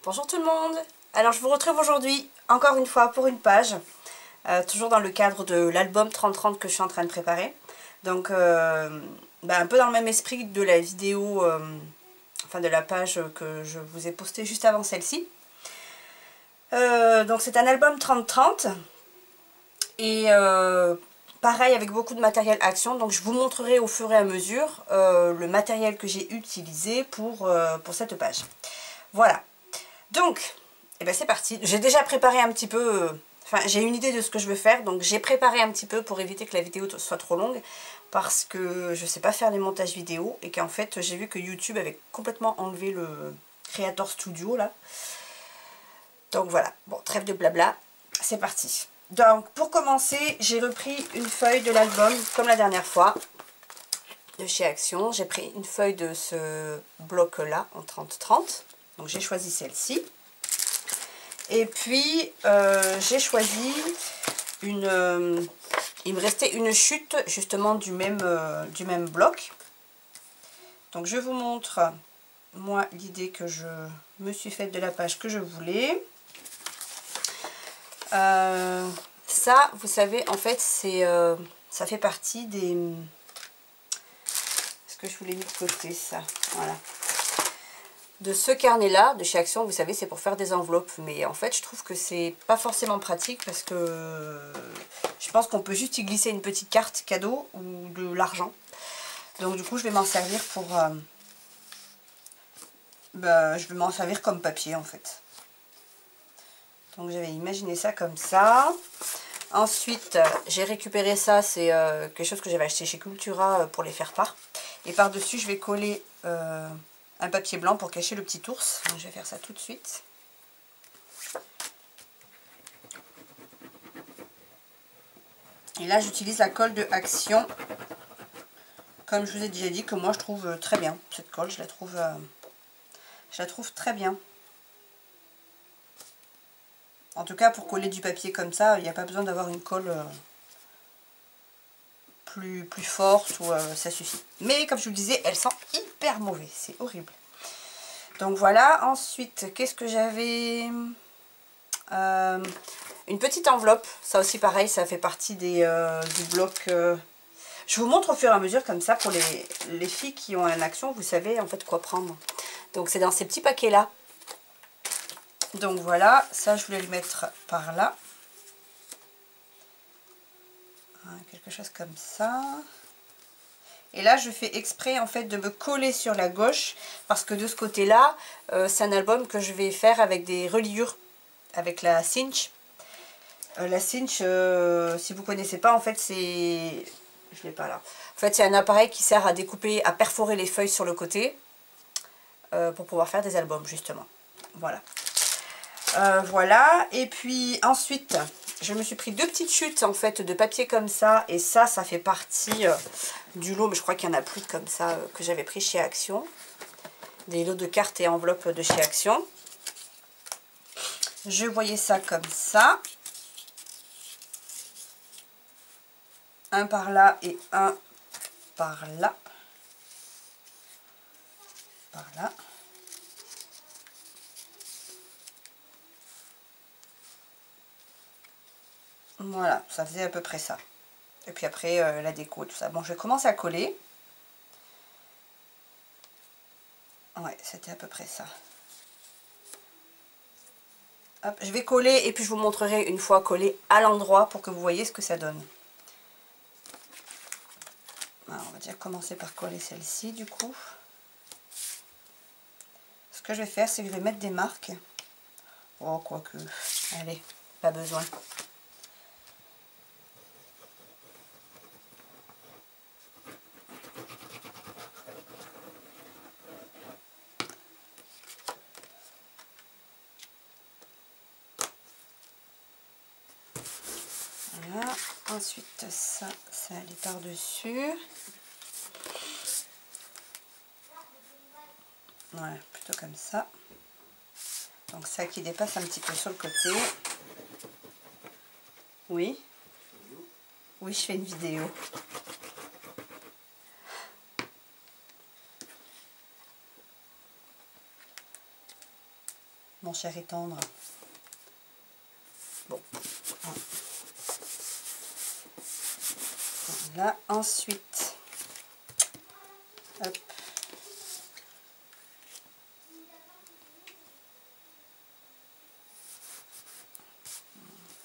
Bonjour tout le monde. Alors je vous retrouve aujourd'hui encore une fois pour une page, toujours dans le cadre de l'album 30-30 que je suis en train de préparer. Donc un peu dans le même esprit de la vidéo, enfin de la page que je vous ai postée juste avant celle-ci. Donc c'est un album 30-30 et pareil avec beaucoup de matériel action. Donc je vous montrerai au fur et à mesure le matériel que j'ai utilisé pour cette page. Voilà. Donc, eh ben c'est parti. J'ai déjà préparé un petit peu, enfin j'ai une idée de ce que je veux faire, donc j'ai préparé un petit peu pour éviter que la vidéo soit trop longue, parce que je sais pas faire les montages vidéo, et qu'en fait j'ai vu que YouTube avait complètement enlevé le Creator Studio là. Donc voilà, bon, trêve de blabla, c'est parti. Donc pour commencer, j'ai repris une feuille de l'album, comme la dernière fois, de chez Action. J'ai pris une feuille de ce bloc là, en 30-30, donc j'ai choisi celle-ci. Et puis j'ai choisi une... il me restait une chute justement du même bloc. Donc je vous montre moi l'idée que je me suis faite de la page que je voulais. Ça, vous savez, en fait c'est ça fait partie des... Est-ce que je vous l'ai mis de côté ça? Voilà. De ce carnet là de chez Action, vous savez, c'est pour faire des enveloppes, mais en fait je trouve que c'est pas forcément pratique, parce que je pense qu'on peut juste y glisser une petite carte cadeau ou de l'argent. Donc du coup je vais m'en servir pour je vais m'en servir comme papier en fait. Donc j'avais imaginé ça comme ça. Ensuite j'ai récupéré ça, c'est quelque chose que j'avais acheté chez Cultura pour les faire part, et par dessus je vais coller un papier blanc pour cacher le petit ours. Donc, je vais faire ça tout de suite. Et là j'utilise la colle de Action, comme je vous ai déjà dit, que moi je trouve très bien. Cette colle, je la trouve très bien. En tout cas pour coller du papier comme ça, il n'y a pas besoin d'avoir une colle plus forte, ou ça suffit. Mais comme je vous le disais, elle sent hyper mauvais, c'est horrible. Donc voilà. Ensuite, qu'est-ce que j'avais? Une petite enveloppe, ça aussi pareil, ça fait partie du bloc. Je vous montre au fur et à mesure comme ça, pour les filles qui ont une Action, vous savez en fait quoi prendre. Donc c'est dans ces petits paquets là. Donc voilà, ça je voulais le mettre par là. Quelque chose comme ça. Et là je fais exprès en fait de me coller sur la gauche, parce que de ce côté là c'est un album que je vais faire avec des reliures, avec la cinch. La cinch, si vous connaissez pas, en fait c'est... Je l'ai pas là. En fait c'est un appareil qui sert à découper, à perforer les feuilles sur le côté pour pouvoir faire des albums justement. Voilà. Voilà. Et puis ensuite je me suis pris deux petites chutes en fait de papier comme ça, et ça fait partie du lot, mais je crois qu'il y en a plus comme ça que j'avais pris chez Action, des lots de cartes et enveloppes de chez Action. Je voyais ça comme ça, un par là et un par là, par là. Voilà, ça faisait à peu près ça. Et puis après la déco et tout ça. Bon, je vais commencer à coller. Ouais, c'était à peu près ça. Hop, je vais coller et puis je vous montrerai une fois collé à l'endroit pour que vous voyez ce que ça donne. Alors, on va déjà commencer par coller celle-ci du coup. Ce que je vais faire, c'est que je vais mettre des marques. Oh, quoique. Allez, pas besoin. Voilà. Ensuite, ça allait par-dessus. Voilà, plutôt comme ça. Donc ça qui dépasse un petit peu sur le côté. Oui. Oui, je fais une vidéo. mon cher et tendre. Bon. Voilà, ensuite, hop.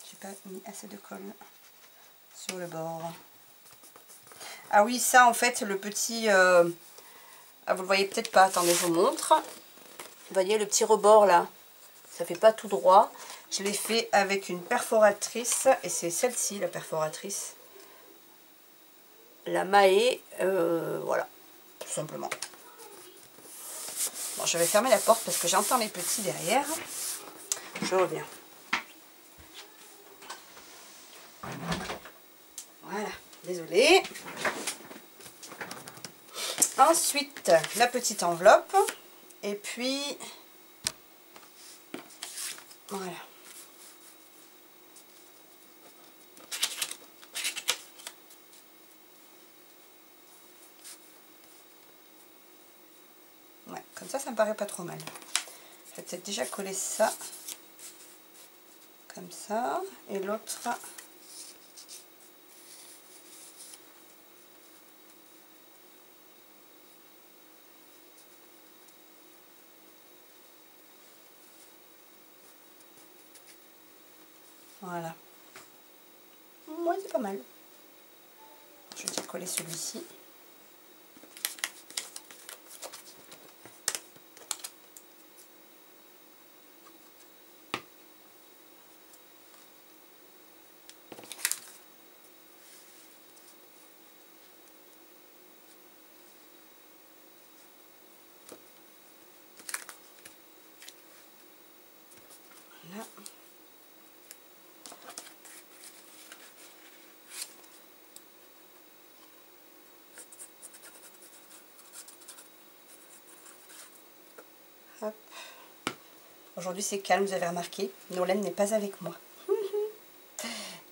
J'ai pas mis assez de colle sur le bord. Ah oui, ça en fait, le petit... Ah, vous le voyez peut-être pas, attendez, je vous montre. Vous voyez le petit rebord là, ça fait pas tout droit. Je l'ai fait avec une perforatrice, et c'est celle-ci la perforatrice. La Mahé, voilà, tout simplement. Bon, je vais fermer la porte parce que j'entends les petits derrière. Je reviens. Voilà, désolée. Ensuite, la petite enveloppe. Et puis, voilà. Ouais, comme ça me paraît pas trop mal. Je vais peut-être déjà coller ça. Comme ça. Et l'autre... Voilà. Moi, c'est pas mal. Je vais déjà coller celui-ci. Voilà. Hop. Aujourd'hui c'est calme, vous avez remarqué. Nolan n'est pas avec moi.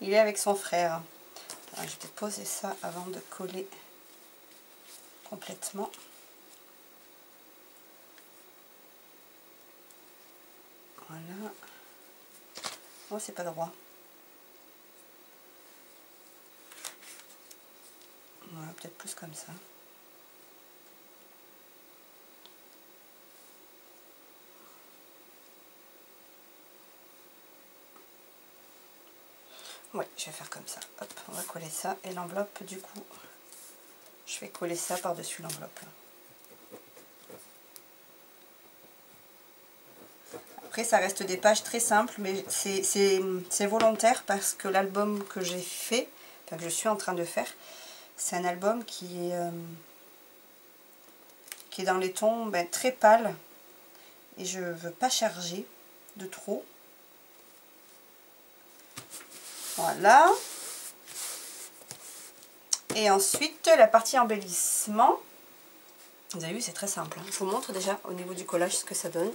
Il est avec son frère. Alors, je vais poser ça avant de coller complètement. Voilà. Oh, c'est pas droit. Voilà, peut-être plus comme ça. Oui, je vais faire comme ça. Hop, on va coller ça. Et l'enveloppe, du coup, je vais coller ça par-dessus l'enveloppe. Après, ça reste des pages très simples, mais c'est volontaire parce que l'album que j'ai fait, enfin que je suis en train de faire, c'est un album qui est dans les tons très pâles. Et je ne veux pas charger de trop. Voilà. Et ensuite, la partie embellissement. Vous avez vu, c'est très simple. Je vous montre déjà au niveau du collage ce que ça donne.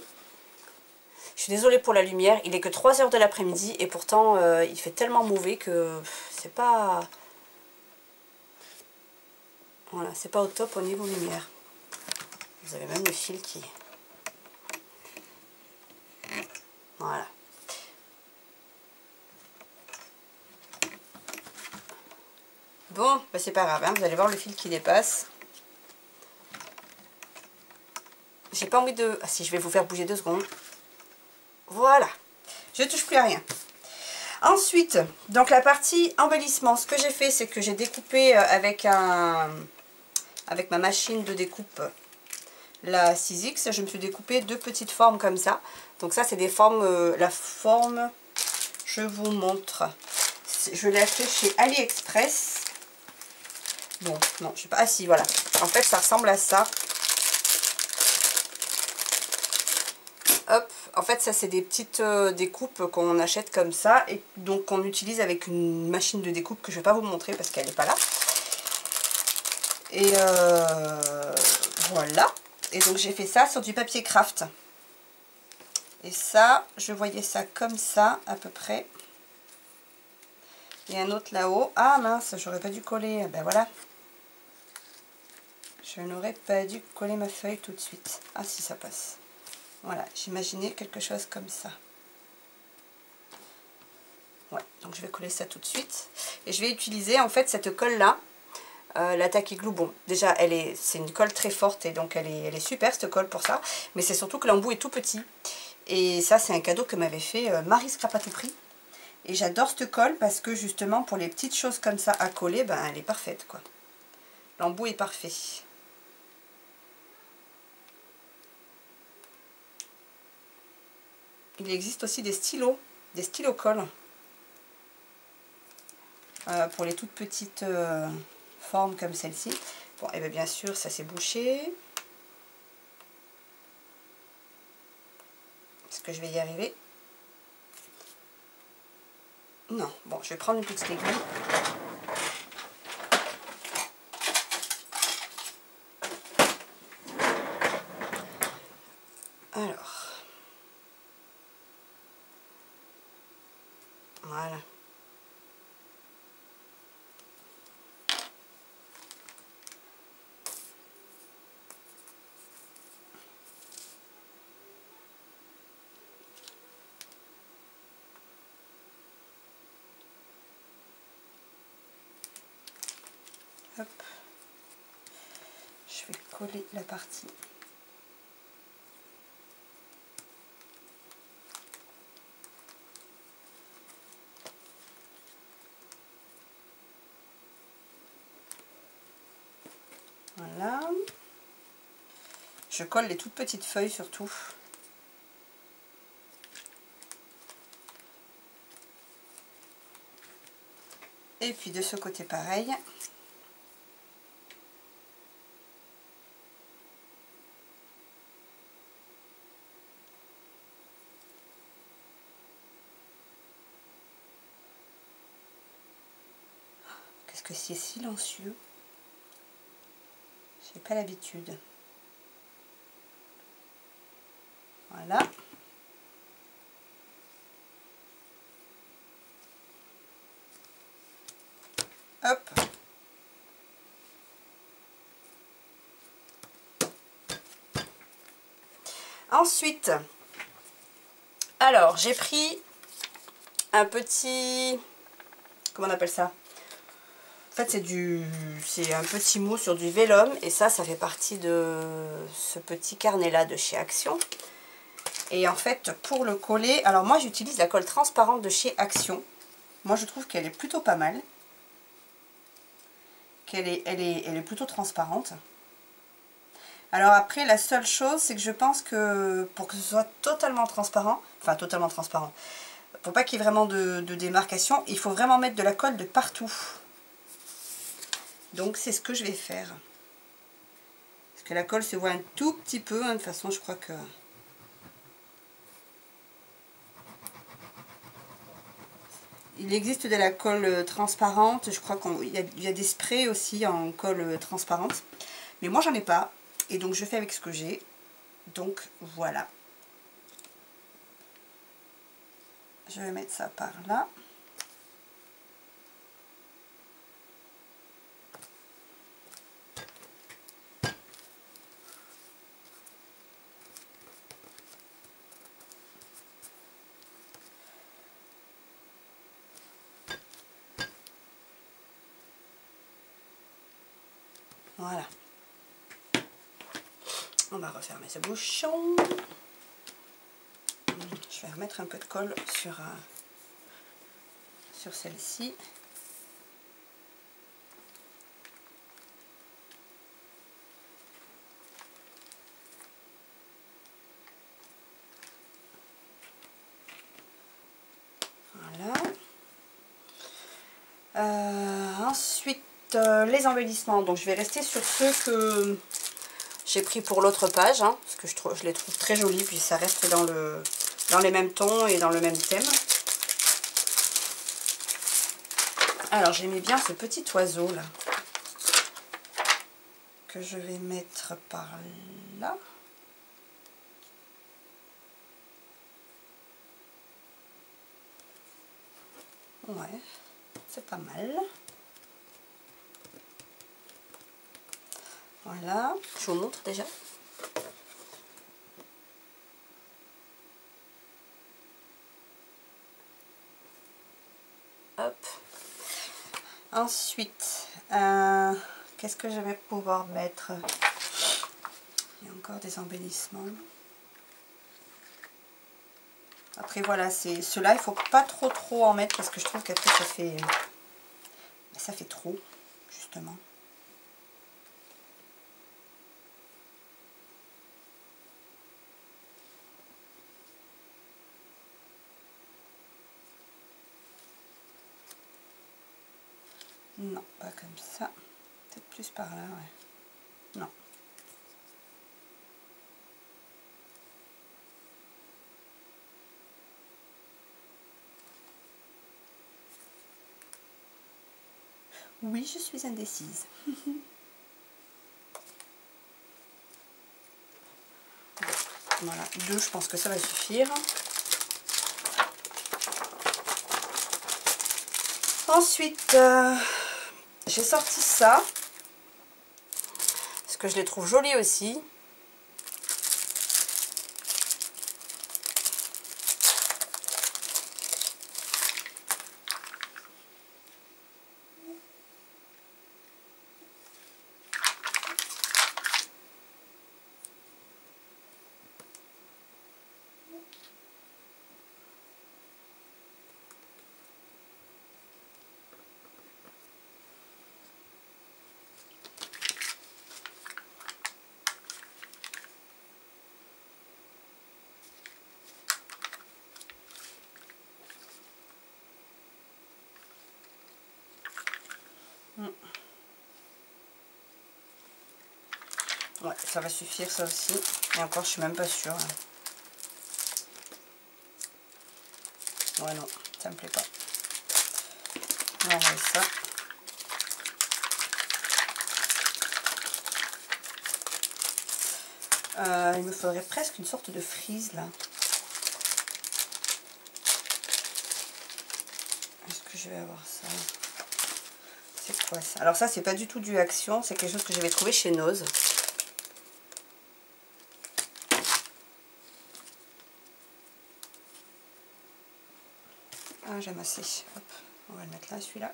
Je suis désolée pour la lumière. Il est que 3 h de l'après-midi et pourtant, il fait tellement mauvais que c'est pas... Voilà, c'est pas au top au niveau lumière. Vous avez même le fil qui... Voilà. Bon, bah c'est pas grave, hein, vous allez voir le fil qui dépasse. J'ai pas envie de... Ah si, je vais vous faire bouger 2 secondes. Voilà. Je ne touche plus à rien. Ensuite, donc la partie embellissement, ce que j'ai fait, c'est que j'ai découpé avec ma machine de découpe, la 6X, je me suis découpé 2 petites formes comme ça. Donc ça, c'est des formes, la forme, je vous montre. Je l'ai acheté chez AliExpress. Bon, non, je sais pas. Ah si, voilà. En fait, ça ressemble à ça. Hop, en fait, ça, c'est des petites découpes qu'on achète comme ça. Et donc, qu'on utilise avec une machine de découpe que je ne vais pas vous montrer parce qu'elle n'est pas là. Et voilà. Et donc, j'ai fait ça sur du papier craft. Et ça, je voyais ça comme ça, à peu près. Et un autre là-haut. Ah mince, j'aurais pas dû coller. Ben voilà. Je n'aurais pas dû coller ma feuille tout de suite. Ah si, ça passe. Voilà, j'imaginais quelque chose comme ça. Ouais, donc je vais coller ça tout de suite. Et je vais utiliser en fait cette colle là, la Tacky Glue. Bon, déjà c'est une colle très forte et donc elle est super cette colle pour ça. Mais c'est surtout que l'embout est tout petit. Et ça c'est un cadeau que m'avait fait Marie Scrap à tout prix. Et j'adore cette colle parce que justement pour les petites choses comme ça à coller, ben elle est parfaite quoi. L'embout est parfait. Il existe aussi des stylos colle. Pour les toutes petites formes comme celle-ci. Bon, et bien, bien sûr, ça s'est bouché. Est-ce que je vais y arriver? Non. Bon, je vais prendre une petite aiguille. Alors. Voilà. Hop. Je vais coller la partie. Voilà. Je colle les toutes petites feuilles surtout. Et puis de ce côté pareil. Qu'est-ce que c'est silencieux? J'ai pas l'habitude. Voilà. Hop. Ensuite, alors j'ai pris un petit, comment on appelle ça? En fait c'est un petit mot sur du vélum et ça fait partie de ce petit carnet là de chez Action. Et en fait pour le coller, alors moi j'utilise la colle transparente de chez Action. Moi je trouve qu'elle est plutôt pas mal. Elle est plutôt transparente. Alors après la seule chose c'est que je pense que pour que ce soit totalement transparent, enfin totalement transparent, pour pas qu'il y ait vraiment de démarcation, il faut vraiment mettre de la colle de partout. Donc c'est ce que je vais faire. Parce que la colle se voit un tout petit peu, hein, de toute façon je crois que... Il existe de la colle transparente, je crois qu'il y a des sprays aussi en colle transparente. Mais moi j'en ai pas, et donc je fais avec ce que j'ai. Donc voilà. Je vais mettre ça par là. Voilà. On va refermer ce bouchon. Je vais remettre un peu de colle sur celle-ci. Voilà. Ensuite, les embellissements. Donc je vais rester sur ceux que j'ai pris pour l'autre page, hein, parce que je les trouve très jolis, puis ça reste dans les mêmes tons et dans le même thème. Alors j'aimais bien ce petit oiseau là, que je vais mettre par là. Ouais, c'est pas mal. Voilà, je vous montre déjà. Hop. Ensuite, qu'est-ce que je vais pouvoir mettre? Il y a encore des embellissements. Après voilà, c'est ceux-là, il ne faut pas trop en mettre parce que je trouve qu'après ça fait trop, justement. Non, pas comme ça. Peut-être plus par là, ouais. Non. Oui, je suis indécise. Voilà, 2, je pense que ça va suffire. Ensuite, j'ai sorti ça. Parce que je les trouve jolis aussi. Ouais, ça va suffire ça aussi. Et encore, je suis même pas sûre. Ouais, non, ça me plaît pas. On va enlever ça. Il me faudrait presque une sorte de frise là. Est-ce que je vais avoir ça? C'est quoi ça? Alors ça, c'est pas du tout du Action, c'est quelque chose que j'avais trouvé chez Nose. Ah, j'aime assez. Hop, on va le mettre là, celui-là.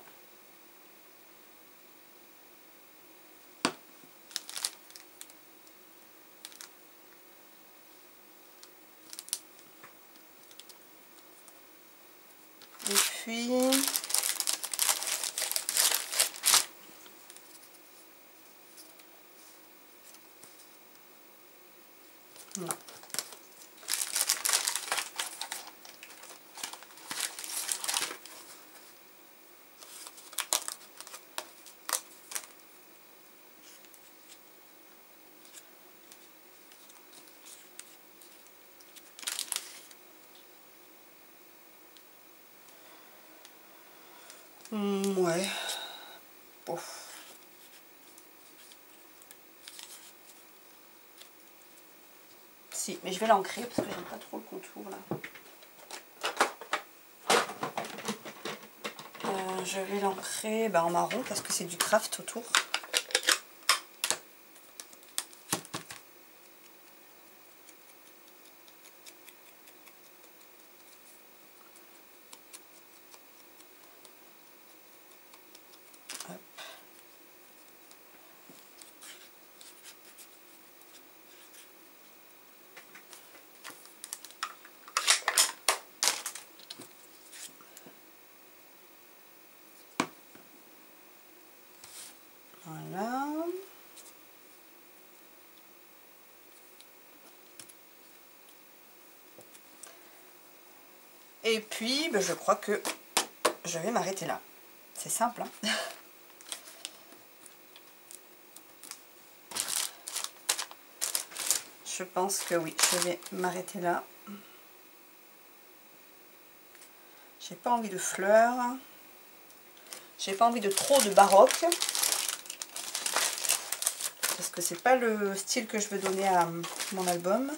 Et puis... non. Ouais. Ouf. Si, mais je vais l'ancrer parce que j'aime pas trop le contour là. Je vais l'ancrer en marron parce que c'est du craft autour. Hop. Voilà. Et puis, je crois que je vais m'arrêter là. C'est simple, hein. Je pense que oui, je vais m'arrêter là. J'ai pas envie de fleurs. J'ai pas envie de trop de baroque. Parce que c'est pas le style que je veux donner à mon album.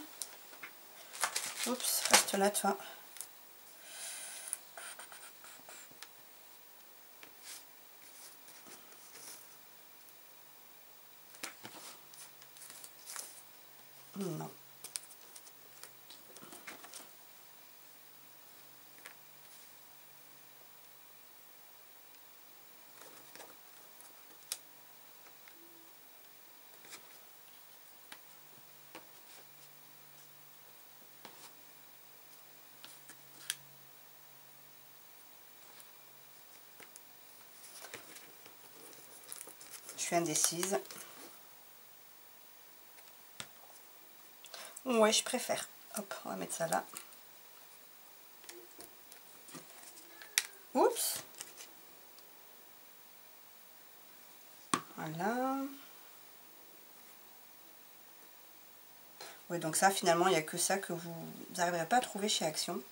Oups, reste là toi. Non. suis indécise. Ouais, je préfère. Hop, on va mettre ça là. Oups. Voilà. Oui, donc ça, finalement, il n'y a que ça que vous n'arriverez pas à trouver chez Action.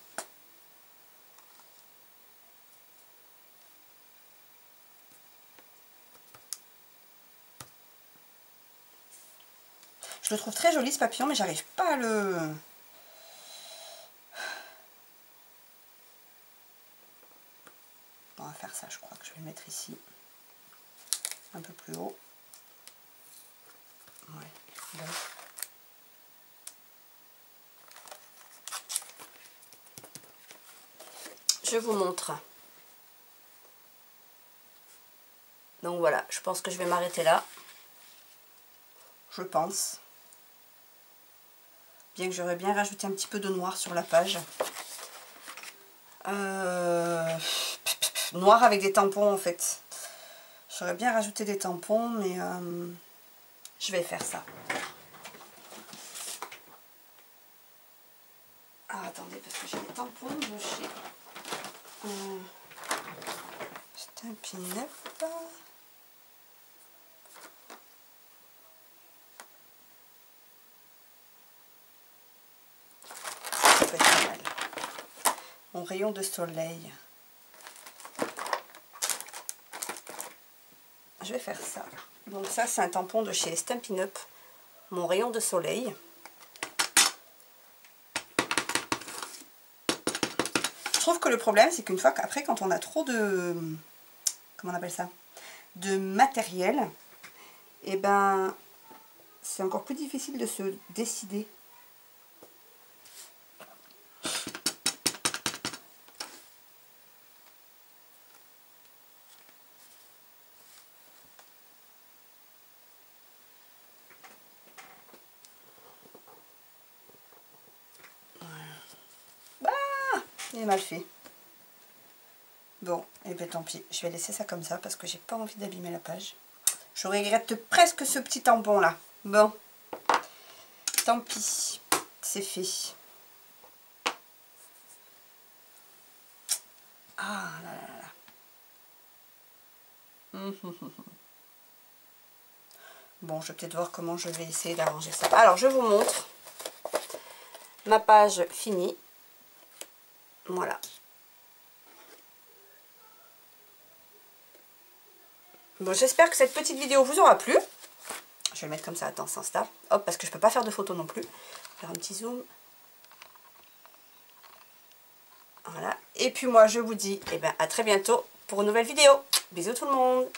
Je le trouve très joli ce papillon, mais j'arrive pas à le... On va faire ça, je crois que je vais le mettre ici. Un peu plus haut. Ouais, bon. Je vous montre. Donc voilà, je pense que je vais m'arrêter là. Je pense. Bien que j'aurais bien rajouté un petit peu de noir sur la page. Noir avec des tampons en fait. J'aurais bien rajouté des tampons, mais je vais faire ça. Ah, attendez, parce que j'ai des tampons de chez Stampin' Up. Ça peut être pas mal. Mon rayon de soleil. Je vais faire ça. Donc ça, c'est un tampon de chez Stampin' Up. Mon rayon de soleil. Je trouve que le problème, c'est qu'une fois qu'après, quand on a trop de... Comment on appelle ça? De matériel, et ben, c'est encore plus difficile de se décider. Il est mal fait. Bon, et bien tant pis, je vais laisser ça comme ça parce que j'ai pas envie d'abîmer la page. Je regrette presque ce petit tampon là. Bon, tant pis, c'est fait. Ah là là là. Bon, je vais peut-être voir comment je vais essayer d'arranger ça. Alors, je vous montre ma page finie. Voilà. Bon, j'espère que cette petite vidéo vous aura plu. Je vais le mettre comme ça, attends, s'installe. Hop, parce que je peux pas faire de photos non plus. Faire un petit zoom. Voilà. Et puis moi, je vous dis à très bientôt pour une nouvelle vidéo. Bisous tout le monde.